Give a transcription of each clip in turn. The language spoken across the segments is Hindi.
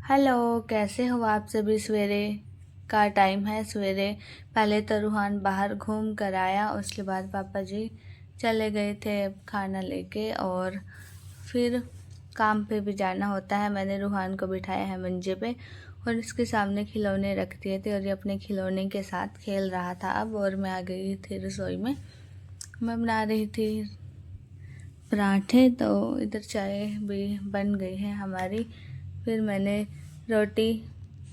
हेलो, कैसे हो आप सभी। सवेरे का टाइम है। सवेरे पहले तो रूहान बाहर घूम कर आया, उसके बाद पापा जी चले गए थे खाना लेके और फिर काम पे भी जाना होता है। मैंने रूहान को बिठाया है मंजे पे और इसके सामने खिलौने रख दिए थे और ये अपने खिलौने के साथ खेल रहा था अब। और मैं आ गई थी रसोई में। मैं बना रही थी पराठे, तो इधर चाय भी बन गई है हमारी। फिर मैंने रोटी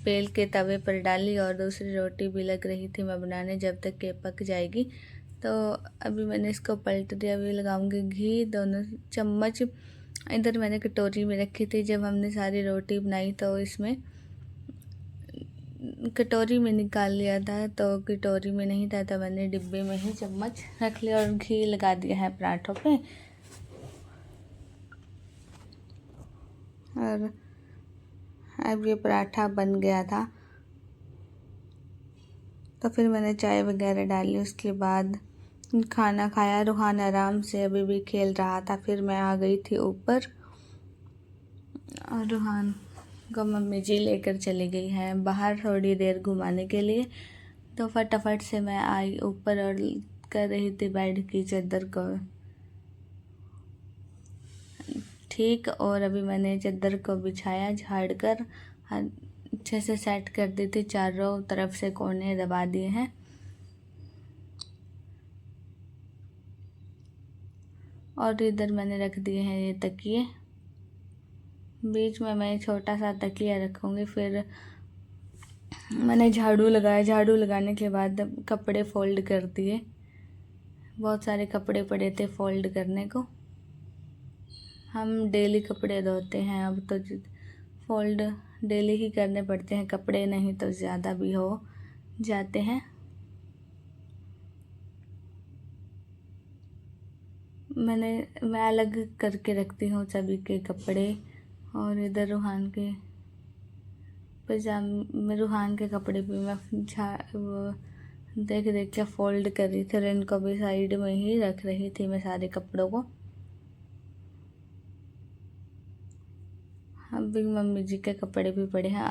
बेल के तवे पर डाली और दूसरी रोटी भी लग रही थी मैं बनाने, जब तक के पक जाएगी। तो अभी मैंने इसको पलट दिया। अभी लगाऊंगी घी, दोनों चम्मच इधर मैंने कटोरी में रखी थी। जब हमने सारी रोटी बनाई तो इसमें कटोरी में निकाल लिया था, तो कटोरी में नहीं था, तो मैंने डिब्बे में ही चम्मच रख लिया और घी लगा दिया है पराठों पे। और अब ये पराठा बन गया था, तो फिर मैंने चाय वगैरह डाली। उसके बाद खाना खाया। रूहान आराम से अभी भी खेल रहा था। फिर मैं आ गई थी ऊपर और रूहान को मम्मी जी लेकर चली गई है बाहर थोड़ी देर घुमाने के लिए। तो फटाफट से मैं आई ऊपर और कर रही थी बेड की चादर को ठीक। और अभी मैंने चादर को बिछाया, झाड़ कर अच्छे से सेट कर दी थी। चारों तरफ से कोने दबा दिए हैं। और इधर मैंने रख दिए हैं ये तकिए। बीच में मैं छोटा सा तकिया रखूँगी। फिर मैंने झाड़ू लगाया। झाड़ू लगाने के बाद कपड़े फोल्ड कर दिए। बहुत सारे कपड़े पड़े थे फोल्ड करने को। हम डेली कपड़े धोते हैं अब, तो फोल्ड डेली ही करने पड़ते हैं कपड़े, नहीं तो ज़्यादा भी हो जाते हैं। मैं अलग करके रखती हूँ सभी के कपड़े। और इधर रूहान के कपड़े भी मैं देख देख के फोल्ड कर रही थी और इनको भी साइड में ही रख रही थी मैं सारे कपड़ों को। अभी मम्मी जी के कपड़े भी पड़े हैं।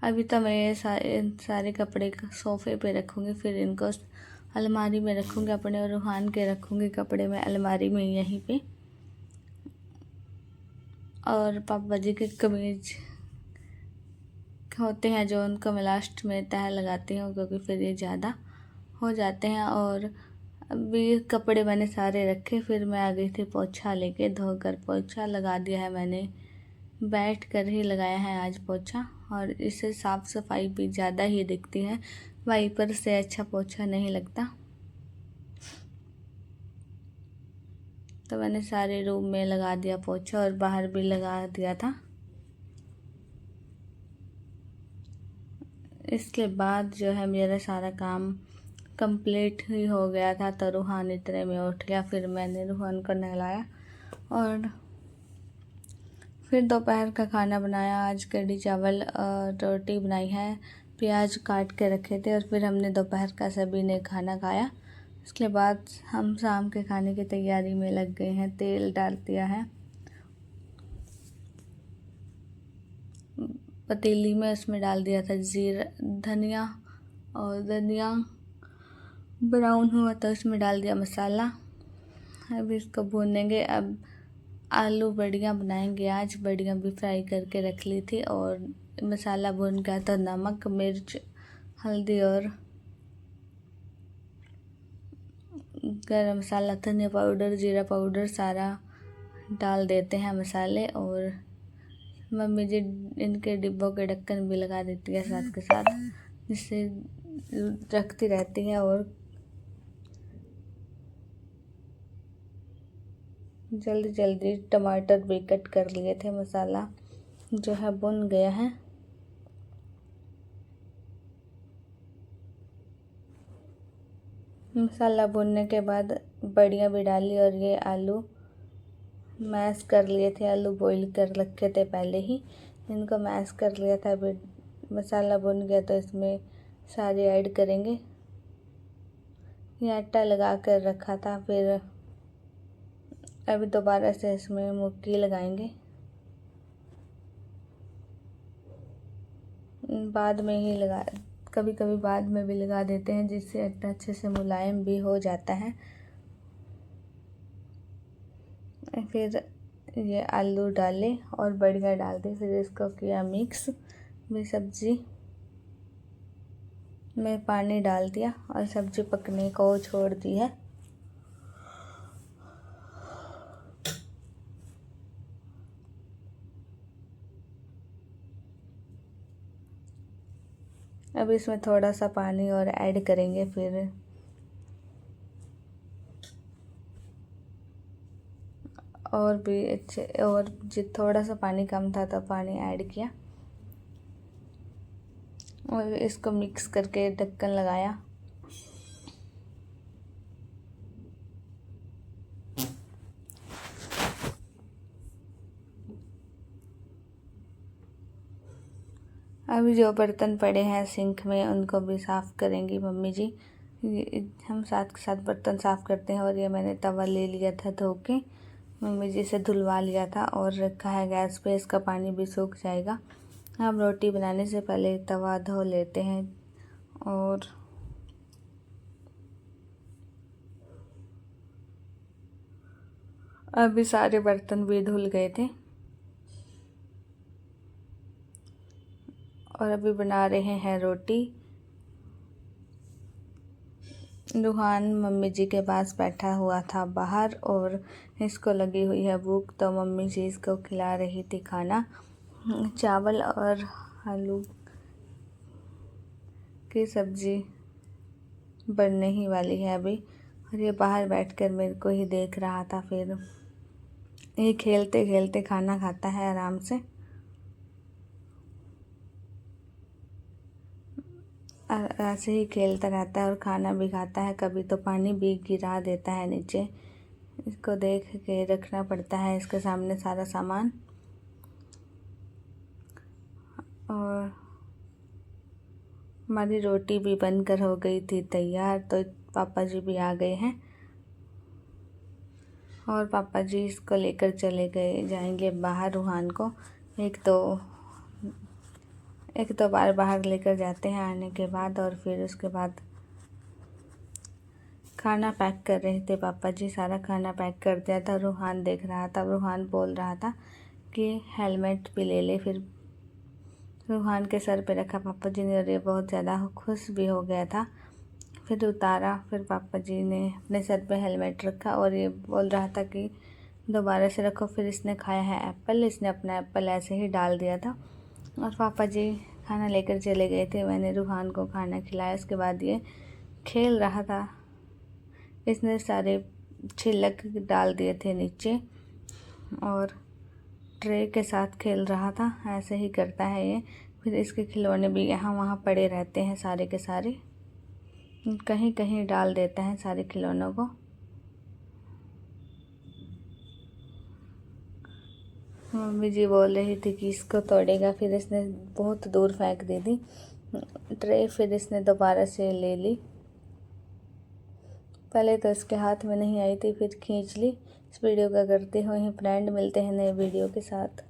अभी तो मैं ये सारे कपड़े सोफ़े पे रखूँगी। फिर इनको अलमारी में रखूँगी अपने, और रूहान के रखूँगी कपड़े में अलमारी में यहीं पे। और पापा जी के कमीज होते हैं जो उनको मैं लास्ट में तह लगाती हूँ, क्योंकि फिर ये ज़्यादा हो जाते हैं। और अभी कपड़े मैंने सारे रखे। फिर मैं आ गई थी पोछा लेके। धोकर पोछा लगा दिया है मैंने, बैठ कर ही लगाया है आज पोछा। और इससे साफ़ सफाई भी ज़्यादा ही दिखती है। वाइपर से अच्छा पोछा नहीं लगता। तो मैंने सारे रूम में लगा दिया पोछा और बाहर भी लगा दिया था। इसके बाद जो है मेरा सारा काम कंप्लीट ही हो गया था। तो रूहान इतने में उठ गया। फिर मैंने रूहान को नहलाया और फिर दोपहर का खाना बनाया। आज कढ़ी चावल और रोटी बनाई है। प्याज काट के रखे थे और फिर हमने दोपहर का सभी ने खाना खाया। उसके बाद हम शाम के खाने की तैयारी में लग गए हैं। तेल डाल दिया है पतीली में, उसमें डाल दिया था जीरा धनिया, और धनिया ब्राउन हुआ तो उसमें डाल दिया मसाला। अब इसको भूनेंगे। अब आलू बड़ियाँ बनाएंगे। आज बड़ियाँ भी फ्राई करके रख ली थी और मसाला भून गया तो नमक मिर्च हल्दी और गरम मसाला धनिया पाउडर जीरा पाउडर सारा डाल देते हैं मसाले। और मम्मी जी इनके डिब्बों के ढक्कन भी लगा देती है साथ के साथ, जिससे रखती रहती है। और जल्दी जल्दी टमाटर भी कट कर लिए थे। मसाला जो है भुन गया है। मसाला भुनने के बाद बड़ियाँ भी डाली और ये आलू मैश कर लिए थे। आलू बॉईल कर रखे थे पहले ही, इनको मैश कर लिया था। अभी मसाला भुन गया तो इसमें सारे ऐड करेंगे। ये आटा लगा कर रखा था, फिर अभी दोबारा से इसमें मुक्की लगाएंगे, बाद में ही लगा, कभी कभी बाद में भी लगा देते हैं जिससे आटा अच्छे से मुलायम भी हो जाता है। फिर ये आलू डाले और बढ़िया डाल दी, फिर इसको किया मिक्स। भी सब्ज़ी में पानी डाल दिया और सब्ज़ी पकने को छोड़ दी है। अब इसमें थोड़ा सा पानी और ऐड करेंगे, फिर और भी अच्छे, और थोड़ा सा पानी कम था तो पानी ऐड किया और इसको मिक्स करके ढक्कन लगाया। अभी जो बर्तन पड़े हैं सिंक में उनको भी साफ़ करेंगी मम्मी जी। हम साथ के साथ बर्तन साफ़ करते हैं। और ये मैंने तवा ले लिया था धो के, मम्मी जी से धुलवा लिया था और रखा है गैस पे, इसका पानी भी सूख जाएगा। हम रोटी बनाने से पहले तवा धो लेते हैं। और अभी सारे बर्तन भी धुल गए थे और अभी बना रहे हैं रोटी। रूहान मम्मी जी के पास बैठा हुआ था बाहर और इसको लगी हुई है भूख, तो मम्मी जी इसको खिला रही थी खाना। चावल और आलू की सब्ज़ी बनने ही वाली है अभी। और ये बाहर बैठकर मेरे को ही देख रहा था। फिर ये खेलते खेलते खाना खाता है आराम से। ऐसे ही खेलता रहता है और खाना भी खाता है। कभी तो पानी भी गिरा देता है नीचे, इसको देख के रखना पड़ता है इसके सामने सारा सामान। और हमारी रोटी भी बनकर हो गई थी तैयार, तो पापा जी भी आ गए हैं और पापा जी इसको लेकर चले जाएंगे बाहर रूहान को। एक दो बार बाहर लेकर जाते हैं आने के बाद। और फिर उसके बाद खाना पैक कर रहे थे पापा जी, सारा खाना पैक कर दिया था। रूहान देख रहा था, रूहान बोल रहा था कि हेलमेट भी ले ले। फिर रूहान के सर पे रखा पापा जी ने और ये बहुत ज़्यादा खुश भी हो गया था। फिर उतारा, फिर पापा जी ने अपने सर पे हेलमेट रखा और ये बोल रहा था कि दोबारा से रखो। फिर इसने खाया है एप्पल, इसने अपना एप्पल ऐसे ही डाल दिया था और पापा जी खाना लेकर चले गए थे। मैंने रूहान को खाना खिलाया, उसके बाद ये खेल रहा था। इसने सारे छिलक डाल दिए थे नीचे और ट्रे के साथ खेल रहा था। ऐसे ही करता है ये। फिर इसके खिलौने भी यहाँ वहाँ पड़े रहते हैं, सारे के सारे कहीं कहीं डाल देता है सारे खिलौनों को। मम्मी जी बोल रही थी कि इसको तोड़ेगा, फिर इसने बहुत दूर फेंक दी थी ट्रे। फिर इसने दोबारा से ले ली, पहले तो इसके हाथ में नहीं आई थी, फिर खींच ली। इस वीडियो का करते हुए फ्रेंड, मिलते हैं नए वीडियो के साथ।